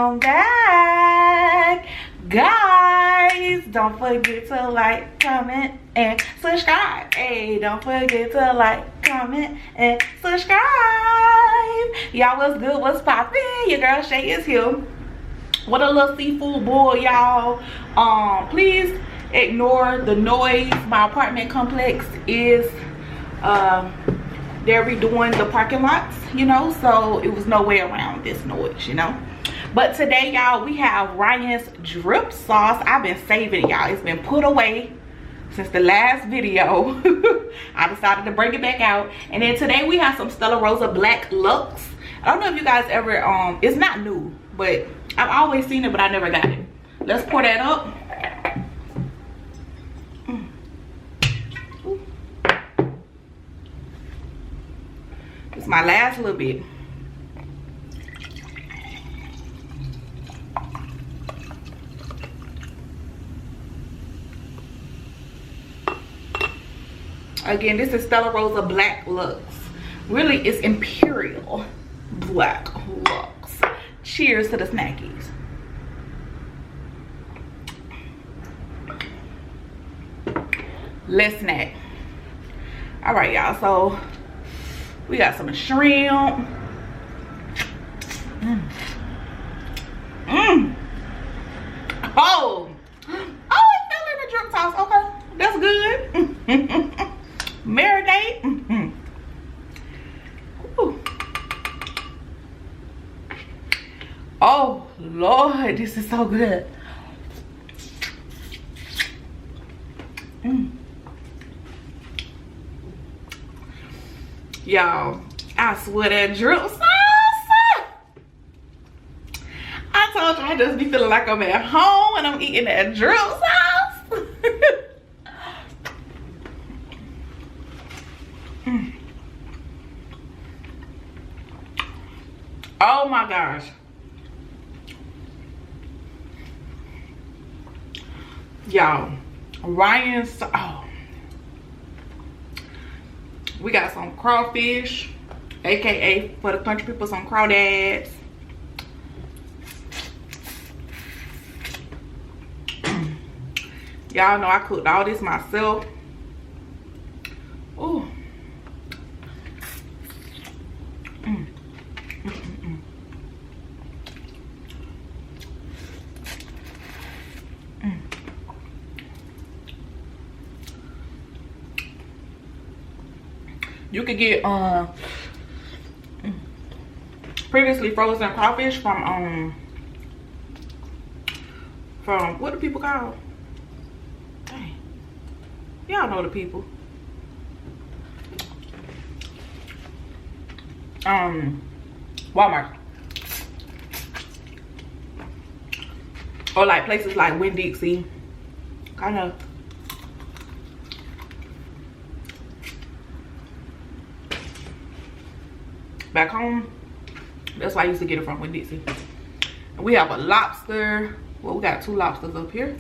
welcome back, guys. Don't forget to like, comment, and subscribe. Hey, don't forget to like, comment, and subscribe. Y'all, what's good? What's poppin'? Your girl Shay is here. What a little seafood bowl, y'all. Please ignore the noise. My apartment complex is they're redoing the parking lots, you know, so it was no way around this noise, you know. But today, y'all, we have Ryan's drip sauce. I've been saving it, y'all. It's been put away since the last video. I decided to bring it back out. And then today we have some Stella Rosa Black Lux. I don't know if you guys ever it's not new, but I've always seen it, but I never got it. Let's pour that up. It's my last little bit. Again, this is Stella Rosa Black Lux. Really, it's Imperial Black Lux. Cheers to the snackies. Let's snack. All right, y'all, so we got some shrimp. Oh, it fell in the drip sauce. Okay, that's good. Marinate. Ooh. Oh Lord, this is so good. Y'all, I swear that drip sauce. I told you I just be feeling like I'm at home and I'm eating that drip sauce. Oh my gosh. Y'all, Ryan's, oh. We got some crawfish, aka for the country people, some crawdads. Y'all know I cooked all this myself. Ooh. You could get previously frozen crawfish from what do people call? Dang. Y'all know the people. Walmart. Or like places like Winn-Dixie. Kind of. Back home, that's why I used to get it from Winn-Dixie. And we have a lobster. Well, we got two lobsters up here.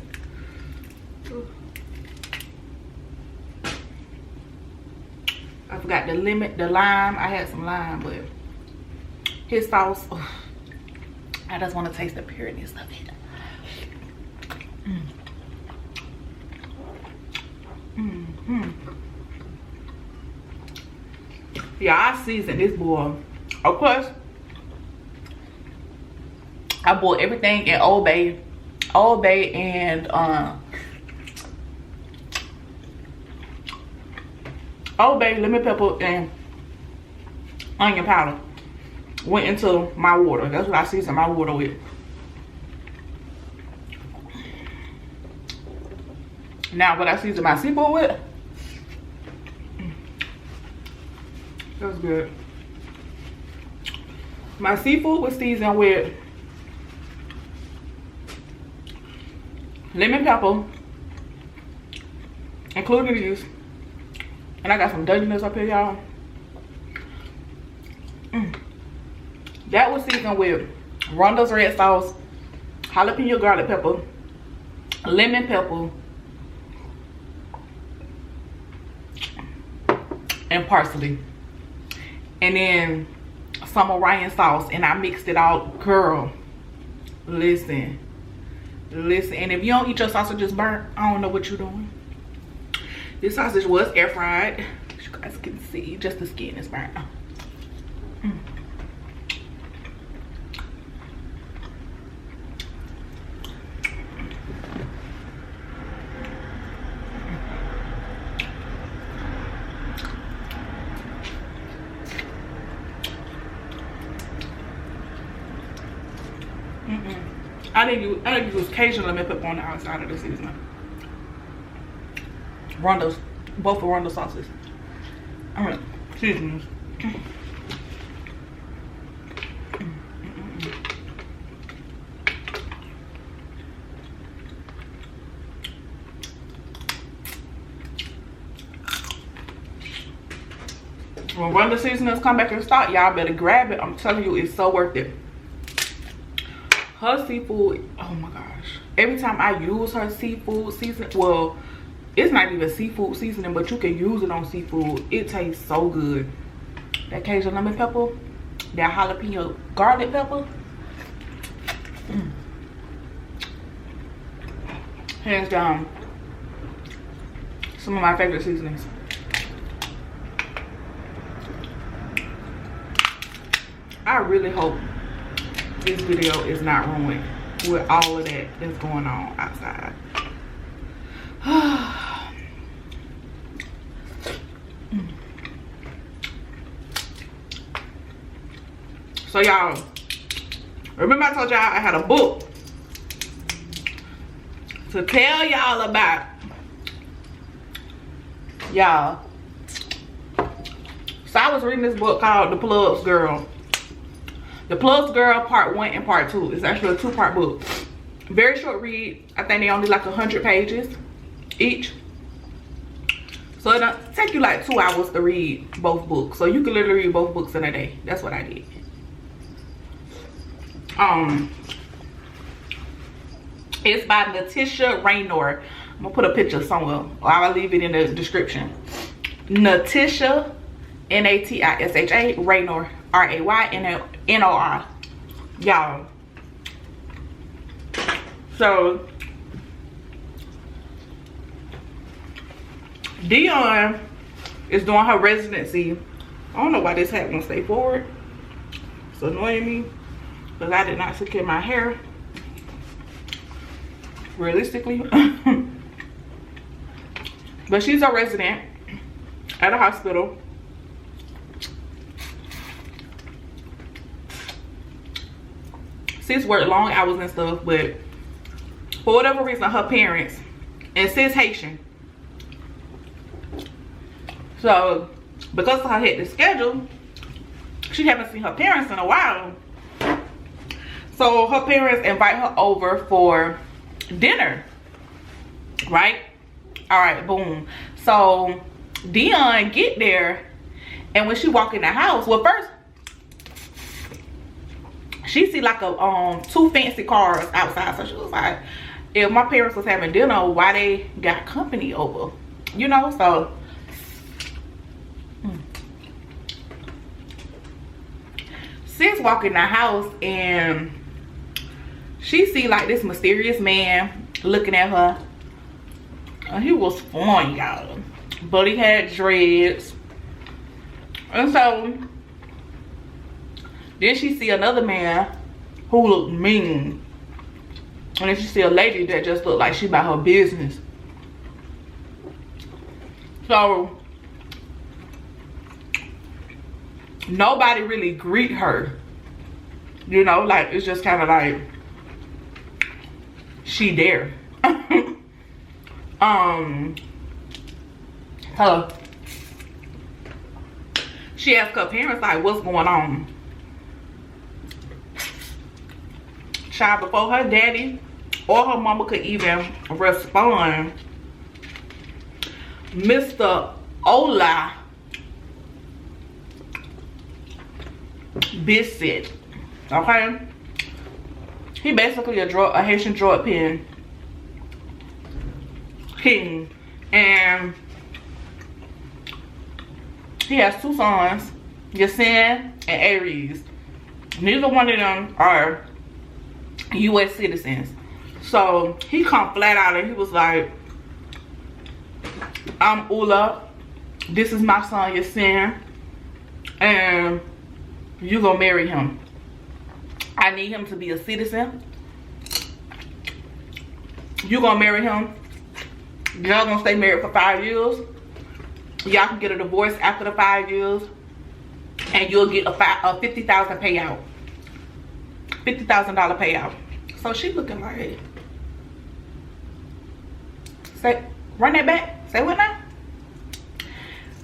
I forgot the lime. I had some lime, but his sauce, I just want to taste the pureness of it. Yeah, I seasoned this boy. Of course, I bought everything in Old Bay and Old Bay, lemon pepper, and onion powder went into my water. That's what I seasoned my water with. Now, what I season my seafood with, that's good. My seafood was seasoned with lemon pepper, including these. And I got some Dungeness up here, y'all. That was seasoned with Rondo's red sauce, jalapeno garlic pepper, lemon pepper, and parsley. And then some Orion sauce, and I mixed it all. Girl, Listen. Listen. And if you don't eat your sausages burnt, I don't know what you're doing. This sausage was air fried. As you guys can see, just the skin is burnt. I didn't use Cajun lemon pepper on the outside of the seasoning. Rondo's, both of Rondo sauces. Seasonings. When Rondo seasonings come back in stock, y'all better grab it. I'm telling you, it's so worth it. Her seafood, oh my gosh. Every time I use her seafood seasoning, well, it's not even seafood seasoning, but you can use it on seafood. It tastes so good. That Cajun lemon pepper, that jalapeno garlic pepper. Hands down, some of my favorite seasonings. I really hope this video is not ruined with all of that that's going on outside. So y'all, remember I told y'all I had a book to tell y'all about. Y'all, so I was reading this book called The Plugs Girl. The Plugs Girl Part 1 and Part 2. It's actually a 2-part book. Very short read. I think they only like 100 pages each. So it'll take you like 2 hours to read both books. So you can literally read both books in a day. That's what I did. It's by Natisha Raynor. I'm gonna put a picture somewhere, or I'll leave it in the description. Natisha, N-A-T-I-S-H-A, Raynor, R-A-Y-N-O-R. Y'all. So Dion is doing her residency. I don't know why this hat won't stay forward. It's annoying me because I did not secure my hair realistically. But she's a resident at a hospital. Sis worked long hours and stuff, but for whatever reason, her parents, and sis Haitian, so because of her hectic schedule, she haven't seen her parents in a while. So her parents invite her over for dinner, right? All right, boom. So Dion get there, and when she walk in the house, well, first she see like a 2 fancy cars outside. So she was like, if my parents was having dinner, why they got company over, you know? So sis walk in the house and she see like this mysterious man looking at her. And he was fun, y'all, but he had dreads. And so then she see another man who looked mean. And then she see a lady that just looked like she about her business. So nobody really greet her, you know, like it's just kind of like she there. Hello. She asked her parents like, what's going on? Child, before her daddy or her mama could even respond, Mr. Ola Bissett, okay? He basically a Haitian drug king, and he has 2 sons, Yasin and Aries. Neither one of them are U.S. citizens. So he come flat out and he was like, I'm Ula. This is my son, Yasin. And you gonna marry him. I need him to be a citizen. You gonna marry him. Y'all gonna stay married for 5 years. Y'all can get a divorce after the 5 years. And you'll get a $50,000 payout. $50,000 payout. So she looking like, say, run that back. Say what now?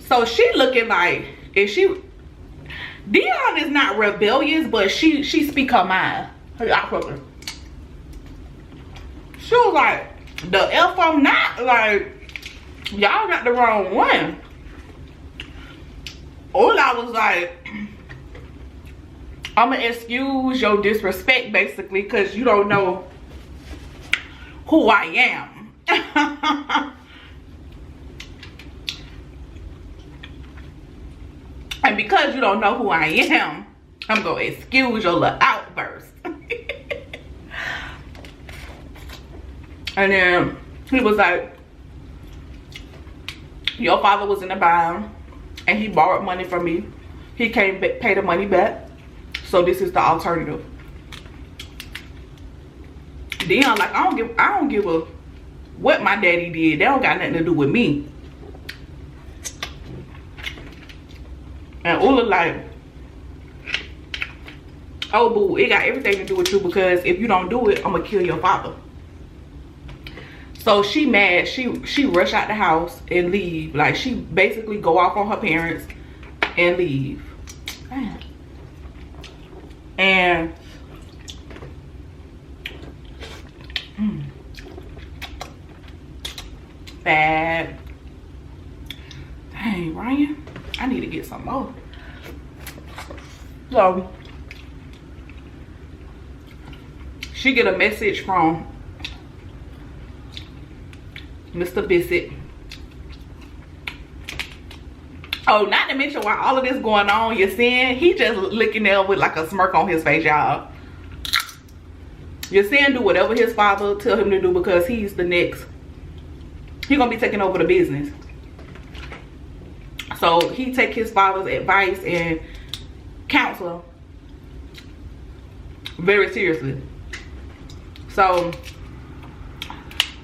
So she looking like, if she, Dion is not rebellious, but she speak her mind. She was like, the F I'm not, like, y'all got the wrong one. Ola was like, I'ma excuse your disrespect basically because you don't know who I am. And because you don't know who I am, I'm gonna excuse your little outburst. And then he was like, your father was in a bind and he borrowed money from me. He can't pay the money back. So this is the alternative. Dion like, I don't give a what my daddy did. They don't got nothing to do with me. And Ula like, oh boo, it got everything to do with you because if you don't do it, I'm gonna kill your father. So she mad, she rush out the house and leave. Like she basically go off on her parents and leave. Man. And bad. Dang, Ryan, I need to get some more. So she get a message from Mr. Bissett. Oh, not to mention while all of this going on, you're seeing he just looking there with like a smirk on his face, y'all. You're seeing do whatever his father tell him to do because he's the next. He's gonna be taking over the business. So he take his father's advice and counsel very seriously. So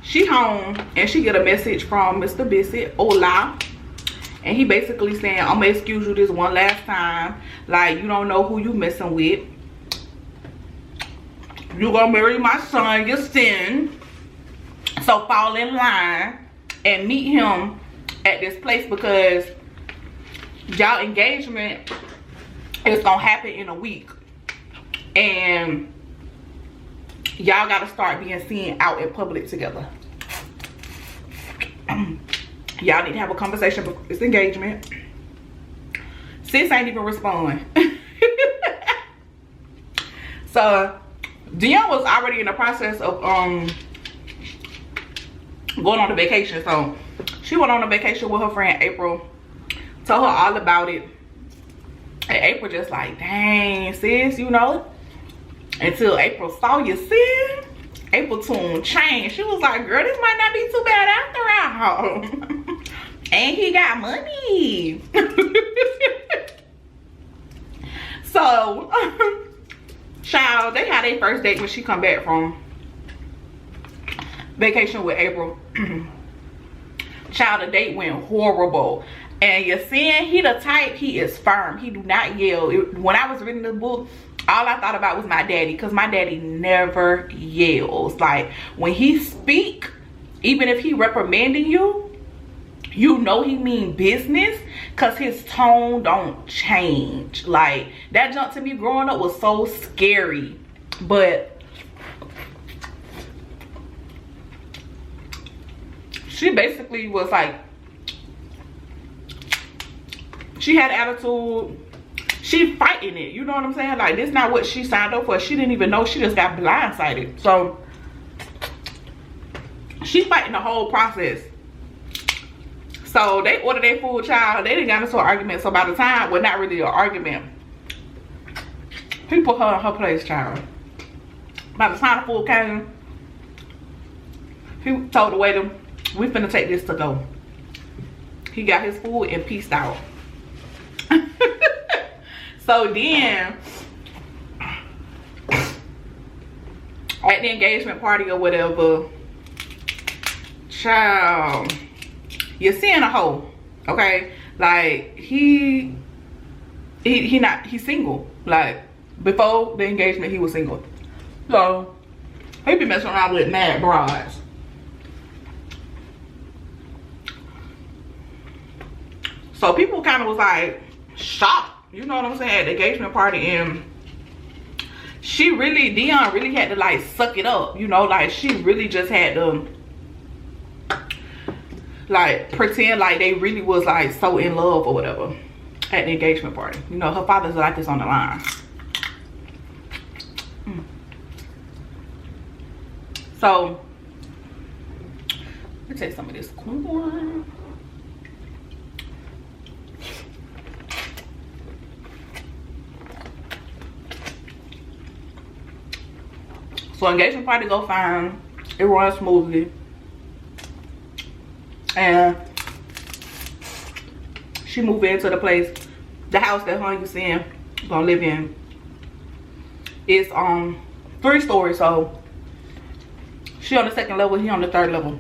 she home and she get a message from Mr. Bissett, Ola. And he basically saying, I'm gonna excuse you this one last time. Like, you don't know who you messing with. You gonna marry my son, your sin. So fall in line and meet him at this place because y'all engagement is gonna happen in a week. And y'all gotta start being seen out in public together. Y'all need to have a conversation before this engagement. Sis ain't even responding. So Dion was already in the process of going on a vacation. So she went on a vacation with her friend April. Told her all about it. And April just like, dang sis, you know. Until April saw you, sis. April tune changed. She was like, girl, this might not be too bad after all. And he got money. So, child, they had their first date when she come back from vacation with April. Child, the date went horrible. And you're seeing he the type, he is firm. He do not yell. When I was reading the book, all I thought about was my daddy, because my daddy never yells. Like when he speak, even if he reprimanding you, you know he mean business, because his tone don't change. Like that jump to me growing up was so scary. But she basically was like, she had attitude. She fighting it, you know what I'm saying? Like, this not what she signed up for. She didn't even know. She just got blindsided. So she fighting the whole process. So they ordered their food, child. They didn't get into an argument. So by the time, well, not really an argument, he put her in her place, child. By the time the food came, he told the waiter, we finna take this to go. He got his food and peaced out. So then, at the engagement party or whatever, child, you're seeing a hoe, okay? Like, he's single. Like, before the engagement, he was single. So, he be messing around with mad broads. So people kind of was like shocked, you know what I'm saying, at the engagement party, and Dion really had to like suck it up, you know, like she really just had to like pretend like they really was like so in love or whatever at the engagement party. You know, her father's like this on the line. So let me take some of this corn. So engagement party go fine. It runs smoothly. And she moved into the place, the house that her and you seeing gonna live in. It's 3 stories, so she on the 2nd level, he on the 3rd level.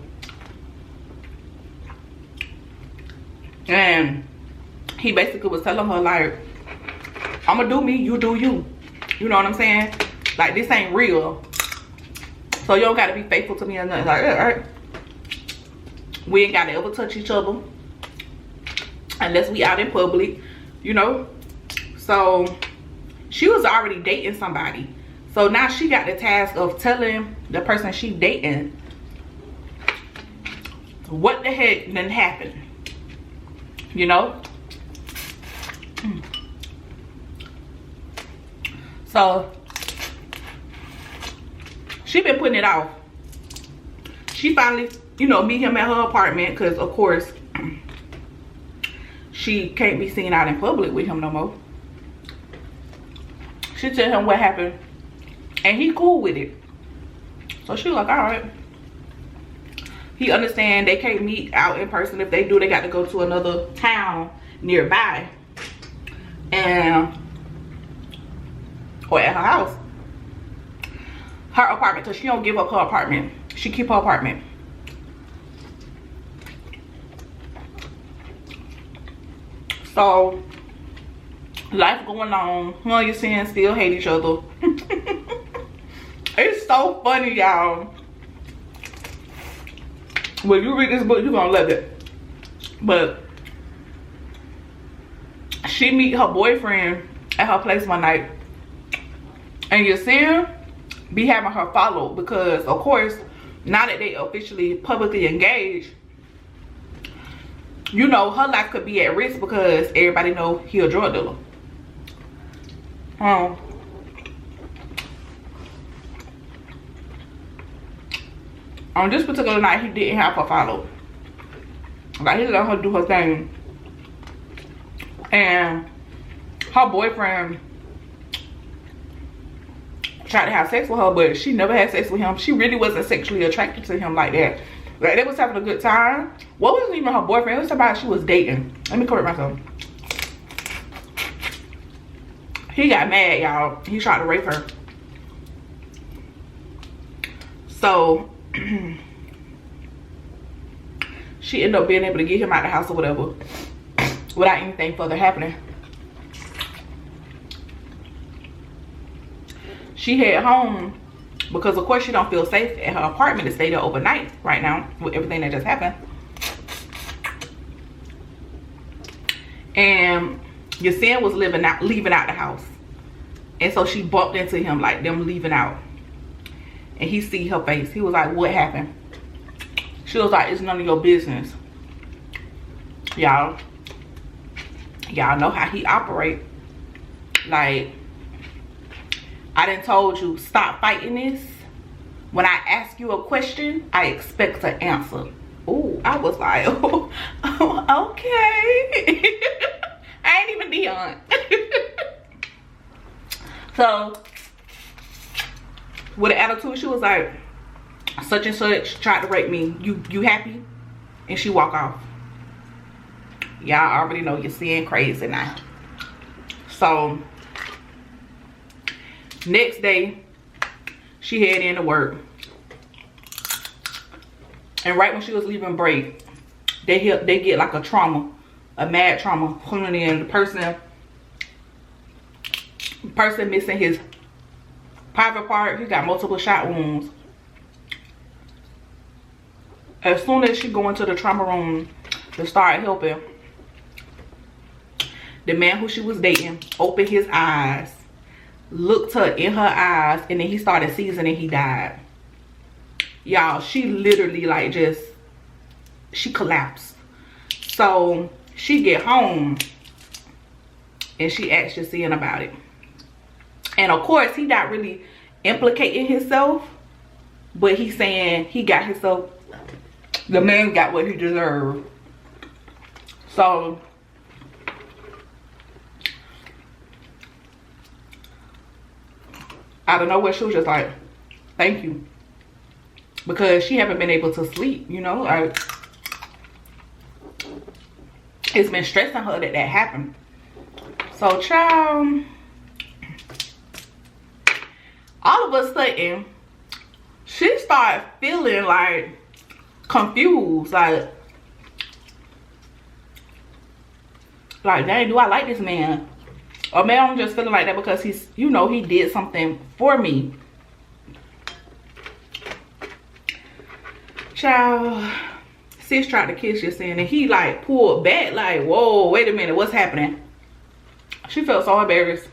And he basically was telling her like, I'ma do me, you do you. You know what I'm saying? Like, this ain't real. So you don't gotta be faithful to me or nothing. Like, alright. We ain't gotta ever touch each other unless we out in public, you know. So she was already dating somebody. So now she got the task of telling the person she dating what the heck done happened. You know? So she been putting it off. She finally, you know, meet him at her apartment because, of course, she can't be seen out in public with him no more. She tell him what happened, and he cool with it. So she like, all right. He understand they can't meet out in person. If they do, they got to go to another town nearby, or at her house. Her apartment, because she don't give up her apartment. She keep her apartment. So life going on. Who are you seeing still hate each other? It's so funny, y'all. When you read this book, you're gonna love it. But she meet her boyfriend at her place one night, and you see him be having her followed because, of course, now that they officially publicly engaged, you know, her life could be at risk because everybody know he a drug dealer. On this particular night, he didn't have her followed. Like, he let her do her thing. And her boyfriend tried to have sex with her, but she never had sex with him. She really wasn't sexually attracted to him like that. Like, they was having a good time. What wasn't even her boyfriend? It was somebody she was dating. Let me correct myself. He got mad, y'all. He tried to rape her. So she ended up being able to get him out of the house or whatever without anything further happening. She head home because, of course, she don't feel safe at her apartment to stay there overnight right now with everything that just happened. And Yasin was leaving out the house, and so she bumped into him, like them leaving out, and he see her face. He was like, what happened? She was like, it's none of your business. Y'all know how he operate. Like, I done told you, stop fighting this. When I ask you a question, I expect an answer. Ooh, I was like, oh, okay. I ain't even Dion. So with an attitude. She was like, such and such tried to rape me. You happy? And she walk off. Y'all already know you're seeing crazy now. So next day, she head into work. And right when she was leaving break, they get like a trauma, a mad trauma pulling in. The person missing his private part. He got multiple shot wounds. As soon as she go into the trauma room to start helping, the man who she was dating opened his eyes, looked her in her eyes, and then he started seizing and he died. Y'all, she literally like she collapsed. So she get home and she asked Jacen about it. And of course, he not really implicating himself, but he's saying he got himself, the man got what he deserved. So out of nowhere, she was just like, thank you. Because she haven't been able to sleep, you know. Like, it's been stressing her that happened. So, child, all of a sudden, she started feeling like confused. Like, dang, do I like this man? Or maybe I'm just feeling like that because he's, you know, he did something for me. Child, sis tried to kiss Jacen and he like pulled back like, whoa, wait a minute, what's happening? She felt so embarrassed.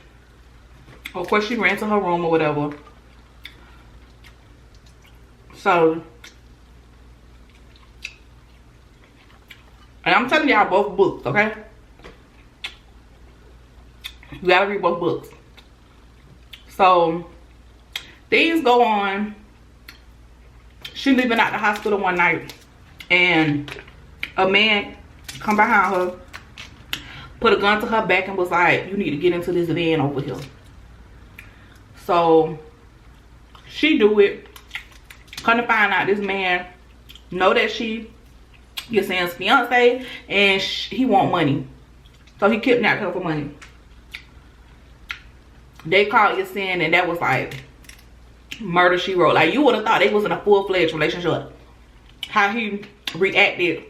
Of course, she ran to her room or whatever. So, and I'm telling y'all both books, okay? You gotta read both books. So, things go on. She leaving out the hospital one night and a man come behind her, put a gun to her back and was like, you need to get into this van over here. So she do it. Come to find out this man know that she Jacen's fiance and he want money. So he kidnapped her for money. They called Jacen and that was like murder she wrote. Like, you would have thought they was in a full-fledged relationship. How he reacted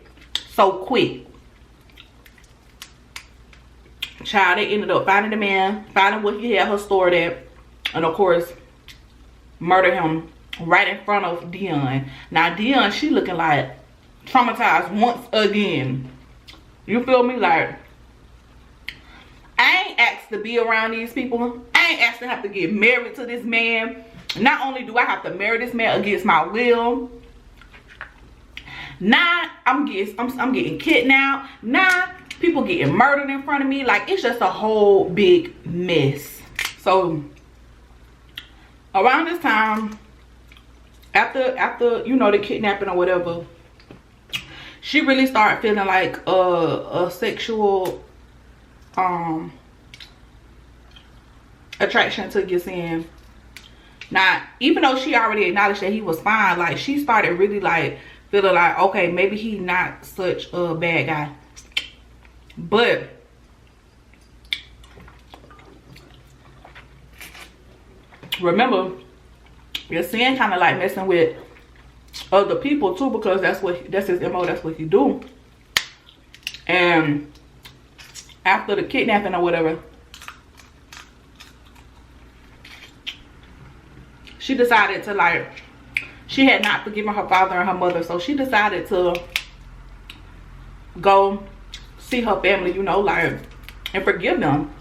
so quick. Child, they ended up finding the man, finding what he had her stored at, and of course murder him right in front of Dion. Now Dion, she looking like traumatized once again. You feel me? Like, I ain't asked to be around these people. I ain't asked to have to get married to this man. Not only do I have to marry this man against my will, now I'm getting kidnapped. Now people getting murdered in front of me. Like, it's just a whole big mess. So around this time, after you know, the kidnapping or whatever, she really started feeling like a sexual attraction to Jacen. Now, even though she already acknowledged that he was fine, like, she started really like feeling like, okay, maybe he's not such a bad guy. But remember, Jacen kind of like messing with other people too, because that's his MO, that's what he do. And after the kidnapping or whatever, she decided to, like, she had not forgiven her father and her mother, so she decided to go see her family, you know, like, and forgive them.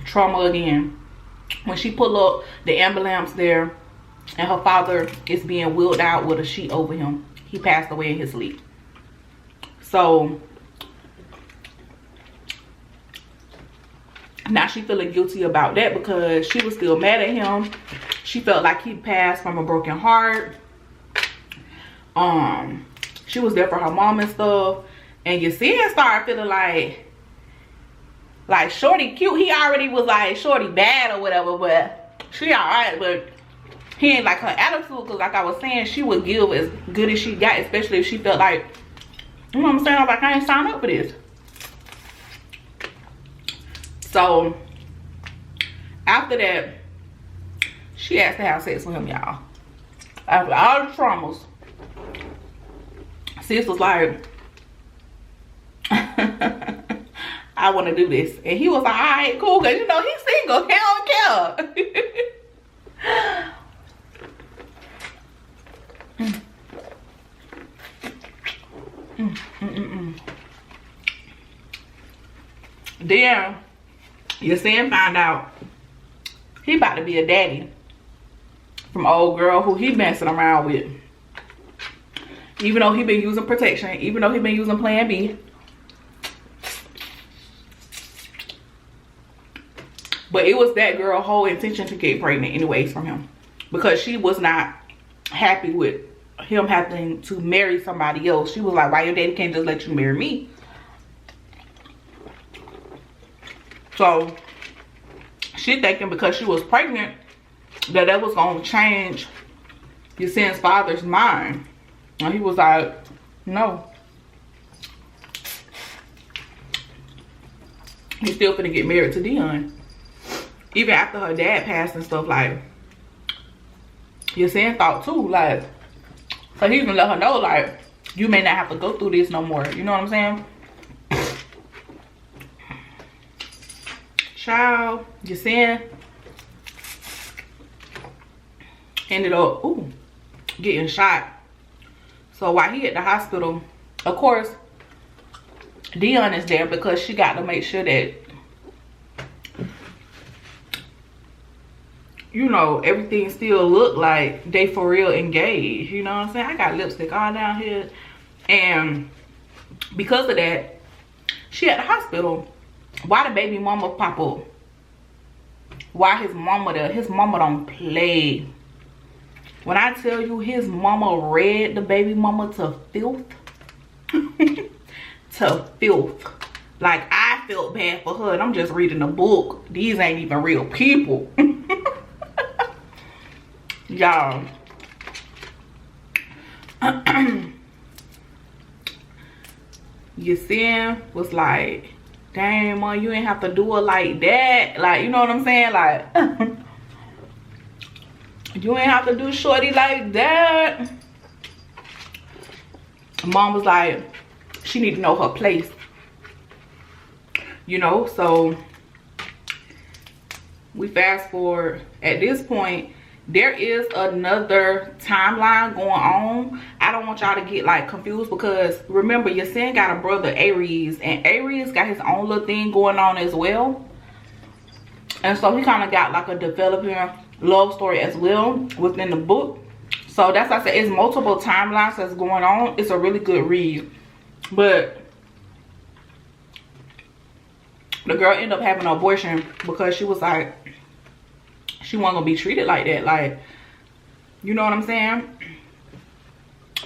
Trauma again. When she pulled up the ambulance there and her father is being wheeled out with a sheet over him. He passed away in his sleep. So now she feeling guilty about that because she was still mad at him. She felt like he passed from a broken heart. She was there for her mom and stuff. And Jacen started feeling Like, shorty cute. He already was like, shorty bad or whatever, but she alright. But he ain't like her attitude, because like I was saying, she would give as good as she got, especially if she felt like, you know what I'm saying, like I ain't signed up for this. So after that, she asked to have sex with him, y'all. After all the traumas, sis was like, I want to do this. And he was like, all right, cool, because you know he's single. He don't care. Then your son found out he about to be a daddy from old girl who he messing around with. Even though he been using protection, even though he been using Plan B. But it was that girl's whole intention to get pregnant anyways from him, because she was not happy with him having to marry somebody else. She was like, why your daddy can't just let you marry me? So she thinking because she was pregnant that was gonna change your son's father's mind. And he was like, no. He's still finna get married to Dion. Even after her dad passed and stuff, like, your son thought too, like, so he even let her know, like, you may not have to go through this no more. You know what I'm saying? Child, your son ended up, getting shot. So while he at the hospital, of course, Dion is there because she got to make sure that, you know, everything still look like they for real engaged. You know what I'm saying? I got lipstick all down here. And because of that, she at the hospital. Why the baby mama pop up? Why his mama there? His mama don't play. When I tell you his mama read the baby mama to filth. To filth. Like, I felt bad for her and I'm just reading a book. These ain't even real people. Y'all. Your son was like, dang, mom, you ain't have to do it like that. Like, you know what I'm saying? Like, you ain't have to do shorty like that. Mom was like, she need to know her place. You know, so we fast forward. At this point, there is another timeline going on. I don't want y'all to get like confused, because remember, your son got a brother, Aries, and Aries got his own little thing going on as well. And so he kind of got like a developing love story as well within the book. So that's why I said it's multiple timelines that's going on. It's a really good read. But the girl ended up having an abortion because she was like, she wasn't gonna be treated like that. Like, you know what I'm saying?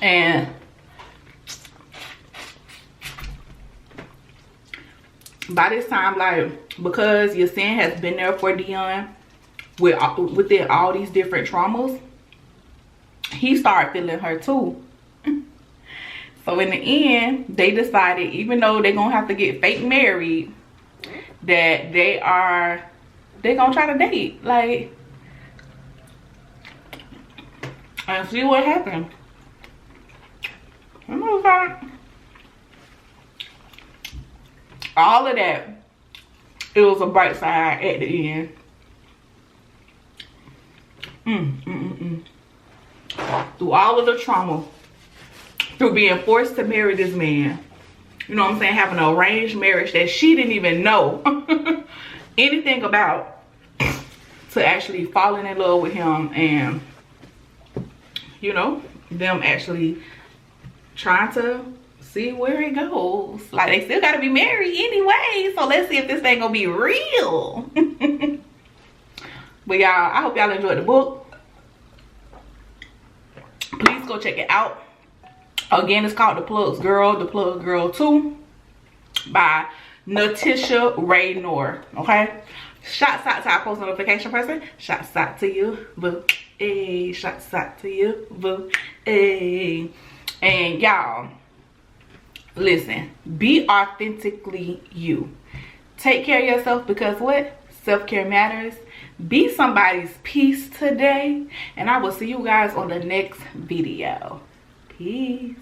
And by this time, like, because your son has been there for Dion within all these different traumas, he started feeling her too. So in the end, they decided, even though they're gonna have to get fake married, that they're gonna try to date, like, and see what happened. You know, like, all of that, it was a bright side at the end. Through all of the trauma, through being forced to marry this man, you know what I'm saying, having an arranged marriage that she didn't even know anything about, to actually falling in love with him, and, you know, them actually trying to see where it goes. Like, they still gotta be married anyway, so let's see if this thing gonna be real. But y'all, I hope y'all enjoyed the book. Please go check it out. Again, it's called The Plug Girl 2 by Natisha Raynor. Okay, shouts out to our post notification person. Shouts out to you, boo. Hey, shouts out to you, boo. Hey. And y'all, listen, be authentically you. Take care of yourself, because what? Self-care matters. Be somebody's peace today, and I will see you guys on the next video. Peace.